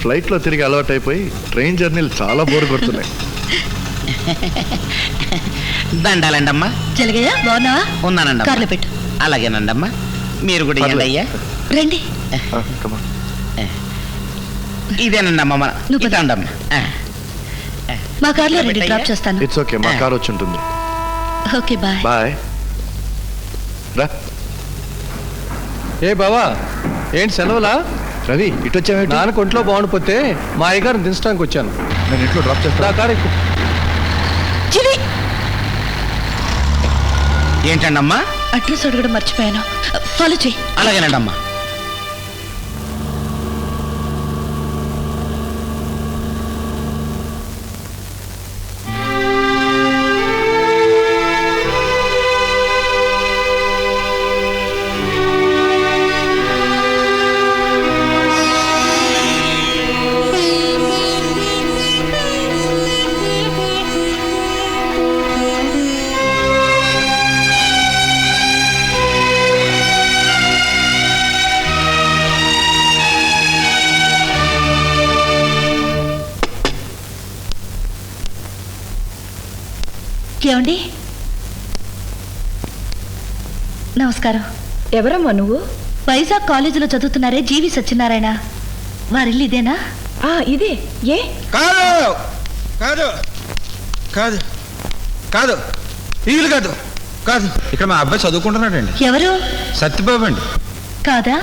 ఫ్లైట్లో తిరిగి అలవాటు అయిపోయి ట్రైన్ జర్నీలు చాలా బోర్ కొడుతున్నాయి. దండాలండమ్మా. జలగయ్య బాగున్నావా? ఉన్నానండి. కార్లో పెట్టు. అలాగేనండమ్మా. మీరు కూడా ఇవ్వండి అయ్యా. రండి. ఇదేనండి అమ్మమ్మ. ఇదండమ్మా. మా కార్లో రండి, డ్రాప్ చేస్తాను. ఇట్స్ ఓకే, మా కార్ వచ్చి ఉంటుంది. Okay bye. బాయ్. రా. ఏ బావా, ఏంటి సెలవులా? రవి ఇటు వచ్చావు? నాన్నకు ఒంట్లో బాగుండిపోతే మా అయ్యగారిని దించడానికి వచ్చాను. నేను ఇంట్లో డ్రాప్ చేస్తా. కారు ఏంటండమ్మా? అడ్రస్ అడగడం మర్చిపోయాను, ఫాలో చెయ్యి. అలాగేనండమ్మా. ఏమండి, నమస్కారం. ఎవరమ్మా నువ్వు? వైజాగ్ కాలేజీలో చదువుతున్నారే జీవి సత్యనారాయణ, వారిల్లు ఇదేనా? ఇదే. ఏ? కాదు కాదు కాదు కాదు ఇల్లు కాదు కాదు. ఇక్కడ మా అబ్బాయి చదువుకుంటున్నాడండి. ఎవరు? సత్యబాబు అండి. కాదా?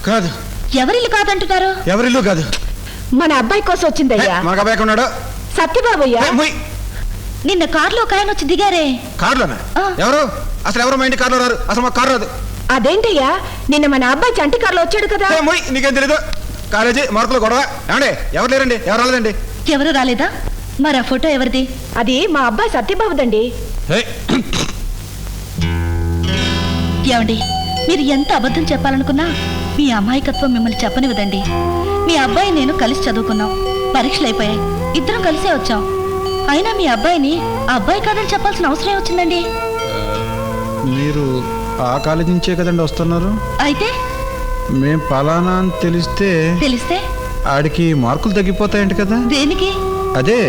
కాదు. ఎవరిల్లు కాదంటున్నారు? ఎవరిల్లు కాదు. మన అబ్బాయి కోసం వచ్చిందయ్యా. మా అబ్బాయి ఉన్నాడు. సత్యబాబయ్యా. నిన్న కార్లో ఒక ఆయన వచ్చి దిగారే. కారులోనా? ఎవరు? అసలు ఎవరు మా ఇంటి కారులో రారు. అసలు మా కారు రాదు. అదేంటయ్యా, నిన్న మన అబ్బాయి చంటి కారులో వచ్చాడు కదా. నీకేం తెలీదు. కాలేజీ మార్కులు గొడవ. ఏమండి ఎవరు లేరండి, ఎవరు రాలేదండి. ఎవరు రాలేదా? మరి ఆ ఫోటో ఎవరిది? అది మా అబ్బాయి సత్యబాబుదండి. ఏమండి, మీరు ఎంత అబద్ధం చెప్పాలనుకున్నా మీ అమాయకత్వం మిమ్మల్ని చెప్పనివ్వదండి. మీ అబ్బాయి నేను కలిసి చదువుకున్నాం, పరీక్షలు అయిపోయాయి, ఇద్దరం కలిసే వచ్చాం. అయినా మీ అబ్బాయిని ఆ అబ్బాయి కాదని చెప్పాల్సిన అవసరం వచ్చిందండి. మీరు ఆ కాలేజీ నుంచే కదండి వస్తున్నారు. అయితే మేం పలానా అని తెలిస్తే ఆడికి మార్కులు తగ్గిపోతాయంట కదా. దేనికి? అదే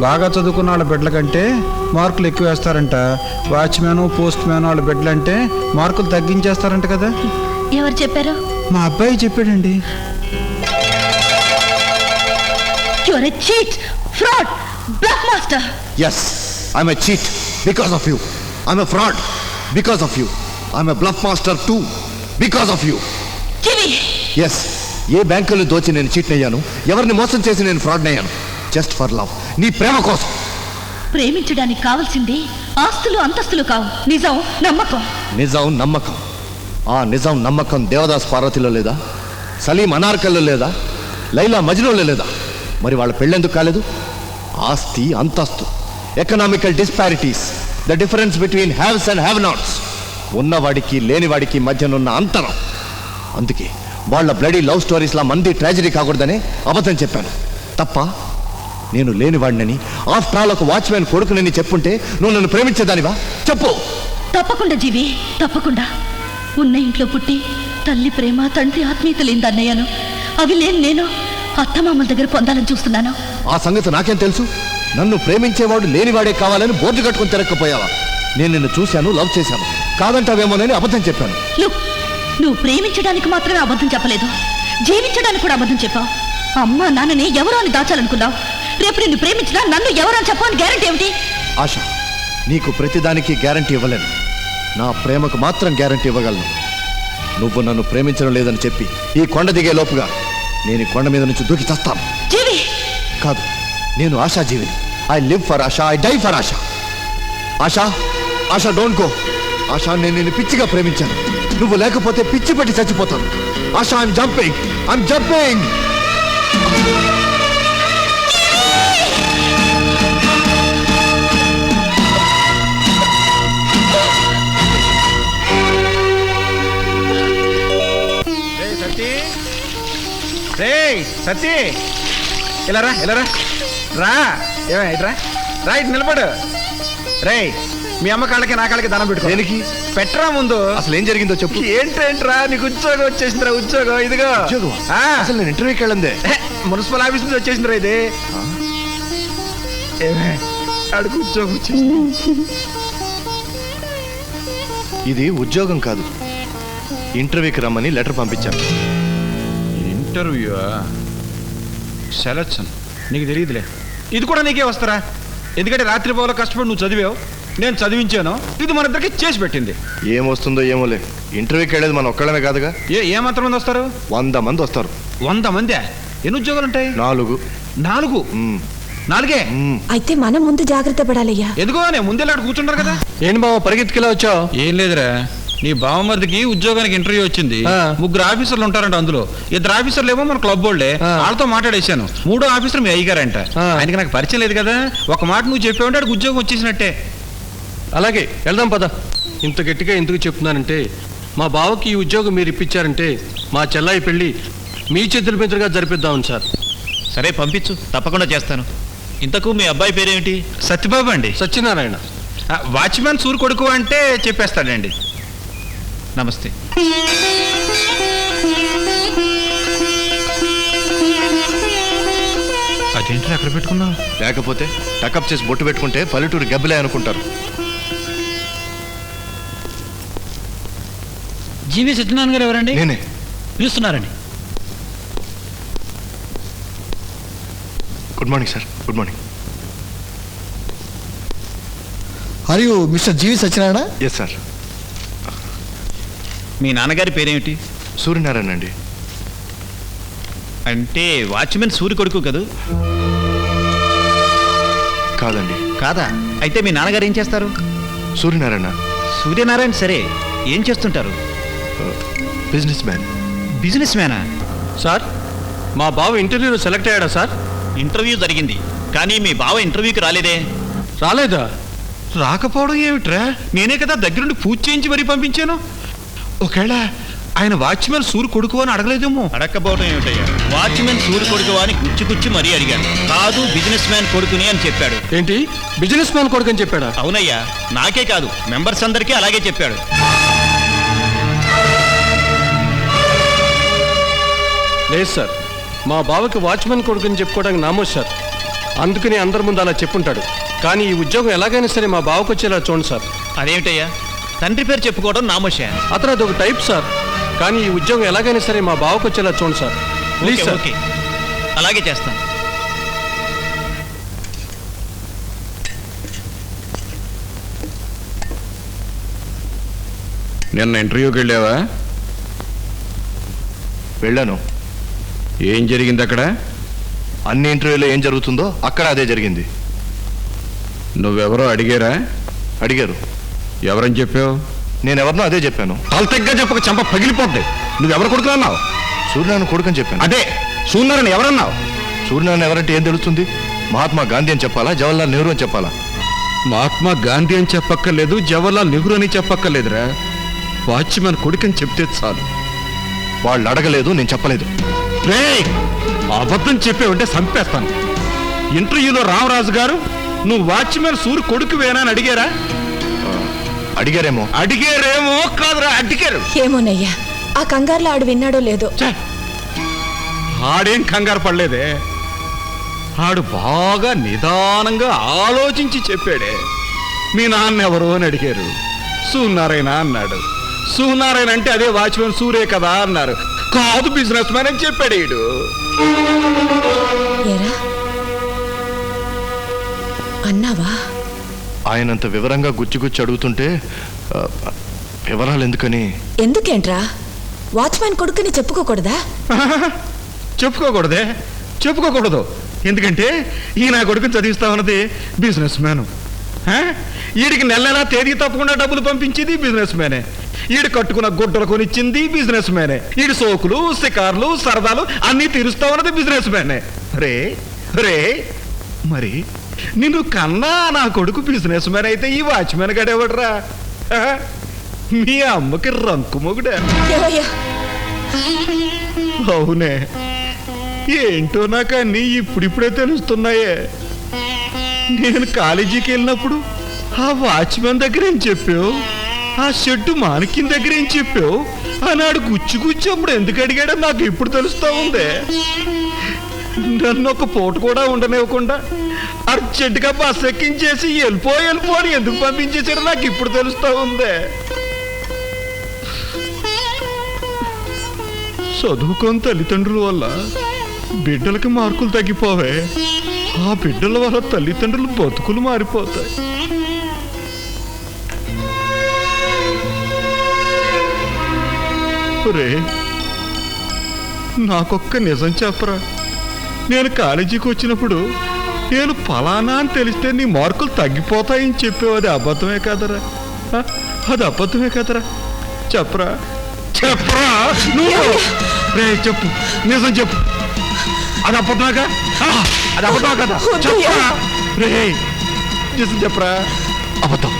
బాగా చదువుకున్న వాళ్ళ బిడ్డల కంటే మార్కులు ఎక్కువ వేస్తారంట. వాచ్మ్యాన్, పోస్ట్ మ్యాన్ వాళ్ళ బిడ్డలంటే మార్కులు తగ్గించేస్తారంట కదా. ఎవరు చెప్పారు? మా అబ్బాయి చెప్పాడండి. You are a cheat, fraud, bluff master. Yes, I'm a cheat because of you. I'm a fraud because of you. I'm a bluff master too because of you. Jimmy. Yes, ఏ బ్యాంకులు దోచి నేను చీట్ అయ్యాను, ఎవరిని మోసం చేసి నేను fraud అయ్యాను. Just for love, నీ ప్రేమ కోసం. ప్రేమించడానికి కావాల్సింది ఆస్తులు అంతస్తులు కావు, నిజం నమ్మకం. నిజం నమ్మకం. ఆ నిజం నమ్మకం దేవదాస్ పార్వతిలో లేదా? సలీం అనార్కల్లో లేదా? లైలా మజ్నూలో లేదా? మరి వాళ్ళ పెళ్ళెందుకు కాలేదు? ఆస్తి అంతస్తు, economical disparities, the difference between haves and have nots, ఉన్నవాడికి లేనివాడికి మధ్యనున్న అంతరం. అందుకే వాళ్ళ బ్లడీ లవ్ స్టోరీస్లా మంది ట్రాజడీ కాకూడదని అబద్ధం చెప్పాను. తప్ప? నేను లేనివాడినని, ఆఫ్టర్ ఆల్ ఒక వాచ్మెన్ కొడుకునని చెప్పుంటే నువ్వు నన్ను ప్రేమించేదానివా? చెప్పు. తప్పకుండా జీవి, తప్పకుండా. ఉన్న ఇంట్లో పుట్టి తల్లి ప్రేమ, తండ్రి ఆత్మీయత లేని అన్నయ్యాను. అవి లేని నేను అత్తమామల దగ్గర పొందాలని చూస్తున్నాను. ఆ సంగతి నాకేం తెలుసు? నన్ను ప్రేమించేవాడు లేనివాడే కావాలని బోర్డు కట్టుకుని తిరగకపోయావా? నేను నిన్ను చూశాను, లవ్ చేశాను, కాదంటావేమోనని అబద్ధం చెప్పాను. నువ్వు ప్రేమించడానికి మాత్రమే అబద్ధం చెప్పలేదు, జీవించడానికి కూడా అబద్ధం చెప్పావు. అమ్మ నాన్నని ఎవరో అని దాచాలనుకున్నావు. రేపు నిన్ను ప్రేమించినా నన్ను ఎవరో అని చెప్పని గ్యారెంటీ ఏమిటి? ఆశ, నీకు ప్రతిదానికి గ్యారంటీ ఇవ్వలేను. నా ప్రేమకు మాత్రం గ్యారంటీ ఇవ్వగలను. నువ్వు నన్ను ప్రేమించడం లేదని చెప్పి ఈ కొండ దిగే లోపుగా నేను ఈ కొండ మీద నుంచి దూకి చస్తాను. జీవి కాదు, నేను ఆశా జీవిని. I live for Asha, I die for Asha. Asha, Asha don't go. Asha, నేను నిన్ను పిచ్చిగా ప్రేమించాను. నువ్వు లేకపోతే పిచ్చి పెట్టి చచ్చిపోతాను. Asha, I'm jumping, I'm jumping. Satti, ఇలా రా, ఇలా రా, రా. ఏమైట్రా, రా, ఇటు నిలబడు. రే, మీ అమ్మ కాళ్ళకి నా కాళ్ళకి దండం పెట్టుకో. దేనికి? పెట్టరా ముందు. అసలు ఏం జరిగిందో చెప్పు. ఏంటేంట్రా, నీకు ఉద్యోగం వచ్చేసిందిరా. ఉద్యోగం ఇదిగో. అసలు నేను ఇంటర్వ్యూకి వెళ్ళందే. మున్సిపల్ ఆఫీస్ నుంచి వచ్చేసిందిరా ఇది. ఏమే ఆడు ఉద్యోగం వచ్చేసింది. ఇది ఉద్యోగం కాదు, ఇంటర్వ్యూకి రమ్మని లెటర్ పంపించాను. ఇంటర్వ్యూ సెలక్షన్ నీకు తెలియదులే. ఇది కూడా నీకే వస్తారా? ఎందుకంటే రాత్రి పోలో కష్టపడి నువ్వు చదివావు, నేను చదివించాను. ఇది మన ఇద్దరికి చేసి పెట్టింది. ఏమొస్తుందో ఏమోలే, ఇంటర్వ్యూకి వెళ్ళేది మన ఒక్కళ్ళమే కాదుగా. ఏమాత్రం మంది వస్తారు? 100 మంది వస్తారు. 100 మంది? ఎన్ని ఉద్యోగాలు ఉంటాయి? 4. 4? మ్. 4? అయితే మనం ముందు జాగ్రత్త పడాలయ్యా. ఎందుకో నేను ముందేలాడు కూర్చుంటారు కదా. ఏంటి బావ పరిగెత్తుకెలా వచ్చావు? ఏం లేదురా, నీ బావమరిదికి ఉద్యోగానికి ఇంటర్వ్యూ వచ్చింది. 3 ఆఫీసర్లు ఉంటారంట. అందులో 2 ఆఫీసర్లు ఏమో మన క్లబ్ వాళ్ళే. వాళ్ళతో మాట్లాడేశాను. 3వ ఆఫీసర్ మీ అయ్యగారంట. ఆయనకి నాకు పరిచయం లేదు కదా. ఒక మాట నువ్వు చెప్పావంటే ఆడికి ఉద్యోగం వచ్చేసినట్టే. అలాగే వెళ్దాం పద. ఇంత గట్టిగా ఎందుకు చెప్తున్నానంటే, మా బావకి ఈ ఉద్యోగం మీరు ఇప్పించారంటే మా చెల్లాయి పెళ్లి మీ చేతుల మీదుగా జరిపిద్దామని సార్. సరే పంపించు, తప్పకుండా చేస్తాను. ఇంతకు మీ అబ్బాయి పేరేమిటి? సత్యబాబు అండి. సత్యనారాయణ. వాచ్మెన్ సూరు కొడుకు అంటే చెప్పేస్తాడండి. నమస్తే. అదేంటి అక్కడ పెట్టుకున్నావు? లేకపోతే టకప్ చేసి బొట్టు పెట్టుకుంటే పల్లెటూరు గబ్బిలే అనుకుంటారు. జీవి సత్యనారాయణ గారు ఎవరండి? నేనే. పిలుస్తున్నారండి. Good morning sir. Good morning. Are you mister GV Satyanarayana? Yes sir. మీ నాన్నగారి పేరేమిటి? సూర్యనారాయణ అండి. అంటే వాచ్మెన్ సూరి కొడుకు కదూ? కాదండి. కాదా? అయితే మీ నాన్నగారు ఏం చేస్తారు? సూర్యనారాయణ సూర్యనారాయణ. సరే, ఏం చేస్తుంటారు? Business man. బిజినెస్ మ్యానా? సార్ మా బావ ఇంటర్వ్యూలో సెలెక్ట్ అయ్యాడా సార్? ఇంటర్వ్యూ జరిగింది, కానీ మీ బావ ఇంటర్వ్యూకి రాలేదే. రాలేదా? రాకపోవడం ఏమిట్రా? నేనే కదా దగ్గరుండి పూజ చేయించి మరీ పంపించాను. ఒకవేళ ఆయన వాచ్మెన్ సూరు కొడుకు అని అడగలేదేమో. అడక్కపోవడం ఏమిటయ్యా? వాచ్మెన్ సూరి కొడుకు అని గుచ్చి మరీ అడిగాను. కాదు, బిజినెస్ మ్యాన్ కొడుకుని అని చెప్పాడు. ఏంటి బిజినెస్ మ్యాన్ కొడుకు అని చెప్పాడా? అవునయ్యా, నాకే కాదు మెంబర్స్ అందరికీ అలాగే చెప్పాడు. లేదు సార్, మా బావకి వాచ్మెన్ కొడుకుని చెప్పుకోవడానికి నామోస్ సార్. అందుకని అందరి ముందు అలా చెప్పుంటాడు. కానీ ఈ ఉద్యోగం ఎలాగైనా సరే మా బావకు వచ్చేలా చూడండి సార్. అదేమిటయ్యా, తండ్రి పేరు చెప్పుకోవడం నామోషా? అతను అదొక టైప్ సార్. కానీ ఈ ఉద్యోగం ఎలాగైనా సరే మా బావకు వచ్చేలా చూడండి సార్. Please sir. ఓకే, అలాగే చేస్తాను. నిన్న ఇంటర్వ్యూకి వెళ్ళావా? వెళ్ళాను. ఏం జరిగింది అక్కడ? అన్ని ఇంటర్వ్యూలో ఏం జరుగుతుందో అక్కడ అదే జరిగింది. నువ్వెవరో అడిగారా? అడిగారు. ఎవరని చెప్పావు? నేనెవరినో అదే చెప్పాను. తలతెగ్గా చెప్పక చంప పగిలిపోద్ది. నువ్వెవరు కొడుకున్నావు? సూర్యనారాయణ కొడుకని చెప్పాను. అదే సూర్యనారాయణ ఎవరన్నావు? సూర్యనారాయణ ఎవరంటే ఏం తెలుస్తుంది? మహాత్మా గాంధీ అని చెప్పాలా, జవహర్లాల్ నెహ్రూ అని చెప్పాలా? మహాత్మా గాంధీ అని చెప్పక్కర్లేదు, జవహర్లాల్ నెహ్రూ అని చెప్పక్కర్లేదురా. వాచ్మెన్ కొడుకని చెప్తే చాలు. వాళ్ళు అడగలేదు, నేను చెప్పలేదు. రేయ్, అబద్ధం చెప్పేవంటే చంపేస్తాను. ఇంటర్వ్యూలో రామరాజు గారు నువ్వు వాచ్మెన్ సూరి కొడుకువేనా అని అడిగారా? అడిగారేమో. అడిగారేమో కాదురా, అడిగారు. ఏమోనయ్యా, ఆ కంగారులో ఆడు విన్నాడో లేదో. ఛే! ఆడేం కంగారు పడలేదే. ఆడు బాగా నిదానంగా ఆలోచించి చెప్పాడే. మీ నాన్న ఎవరు అని అడిగారు. సూర్యనారాయణ అన్నాడు. సూర్యనారాయణ అంటే అదే వాచ్మెన్ సూరే కదా అన్నారు. కాదు, బిజినెస్ మ్యాన్ అని చెప్పాడు ఈడు. ఏరా అన్నావా? ఆయనంత వివరంగా గుచ్చి అడుగుతుంటే వివరాలు ఎందుకని. ఎందుకేంట్రా? వాచ్మెన్ కొడుకుని చెప్పుకోకూడదా? చెప్పుకోకూడదే? చెప్పుకోకూడదు. ఎందుకంటే ఈ నా కొడుకుని చదివిస్తామన్నది బిజినెస్ మ్యాను. వీడికి నెలలా తేదీ తప్పకుండా డబ్బులు పంపించేది బిజినెస్ మ్యానే. ఈడు కట్టుకున్న గుడ్డలు కొనిచ్చింది బిజినెస్ మ్యానే. ఈడు సోకులు, షికార్లు, సరదాలు అన్నీ తీరుస్తామన్నది బిజినెస్ మ్యానే. రే రే మరి నిన్ను కన్నా నా కొడుకు బిజినెస్ మ్యాన్ అయితే ఈ వాచ్మెన్ గడేవాడ్రా? మీ అమ్మకి రంకు మొగుడా? ఏవయ్యా, అవునే, ఏంటో నాకు అన్నీ ఇప్పుడిప్పుడే తెలుస్తున్నాయే. నేను కాలేజీకి వెళ్ళినప్పుడు ఆ వాచ్మెన్ దగ్గర ఏం చెప్పావు, ఆ షెడ్డు మానికిన దగ్గర ఏం చెప్పావు అన్నాడు. గుచ్చి అప్పుడు ఎందుకు అడిగాడో నాకు ఇప్పుడు తెలుస్తా ఉందే. నన్ను ఒక పూట కూడా ఉండనివ్వకుండా అర్జెంటుగా బస్ ఎక్కించేసి వెళ్ళిపో అని ఎందుకు పంపించేసారో నాకు ఇప్పుడు తెలుస్తా ఉందే. చదువుకొని తల్లిదండ్రుల వల్ల బిడ్డలకి మార్కులు తగ్గిపోవే, ఆ బిడ్డల వల్ల తల్లిదండ్రులు బతుకులు మారిపోతాయి. రే, నాకొక్క నిజం చెప్పరా. నేను కాలేజీకి వచ్చినప్పుడు నేను ఫలానా అని తెలిస్తే నీ మార్కులు తగ్గిపోతాయని చెప్పేవి. అది అబద్ధమే కదరా? అది అబద్ధమే కదరా? చెప్పరా చెప్పరా నువ్వు. రే చెప్పు, నిజం చెప్పు. అది అబద్ధమేగా? అది అబద్ధమే కదా? చెప్పరా రే, నిజం చెప్పరా. అబద్ధం.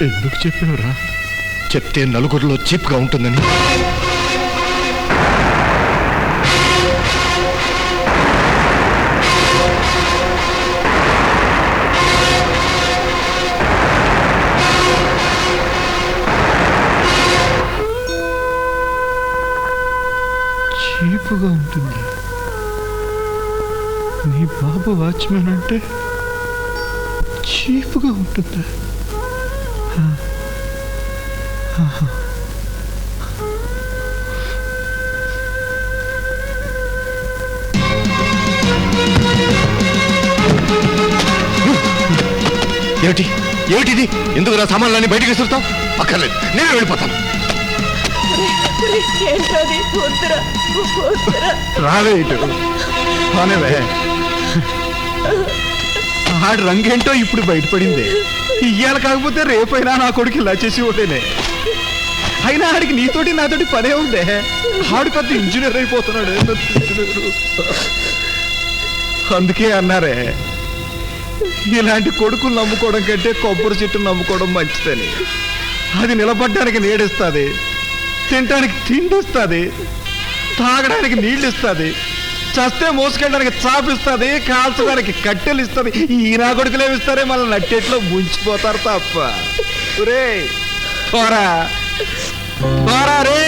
ఎందుకు చెప్పావురా? చెప్తే నలుగురిలో చీప్గా ఉంటుందని. చీపుగా ఉంటుంది. నీ బాబు వాచ్మెన్ అంటే చీపుగా ఉంటుందా? ఏమిటి ఏమిటిది? ఎందుకు నా సామాన్లన్నీ బయటికి విసురుతావు? అక్కర్లేదు, నేనే వెళ్ళిపోతాను. రావే ఇటు. కానివే, ఆడి రంగేంటో ఇప్పుడు బయటపడింది. ఇయ్యాల కాకపోతే రేపైనా నా కొడుకు ఇలా చేసి ఒకటేనే. అయినా ఆడికి నీతోటి నాతోటి పనే ఉందే. ఆడు పెద్ద ఇంజనీర్ అయిపోతున్నాడు. అందుకే అన్నారే, ఇలాంటి కొడుకులు నమ్ముకోవడం కంటే కొబ్బరి చెట్టు నమ్ముకోవడం మంచిదని. అది నిలబడ్డానికి నీడిస్తుంది, తినడానికి తిండి ఇస్తుంది, తాగడానికి నీళ్ళు ఇస్తుంది, చస్తే మోసుకెళ్ళడానికి చాపిస్తుంది, కాల్చడానికి కట్టెలు ఇస్తుంది. ఈ నా కొడుకులు ఏమిస్తారే, మళ్ళీ నట్టేట్లో ముంచిపోతారు తప్ప. రే పోరా రే.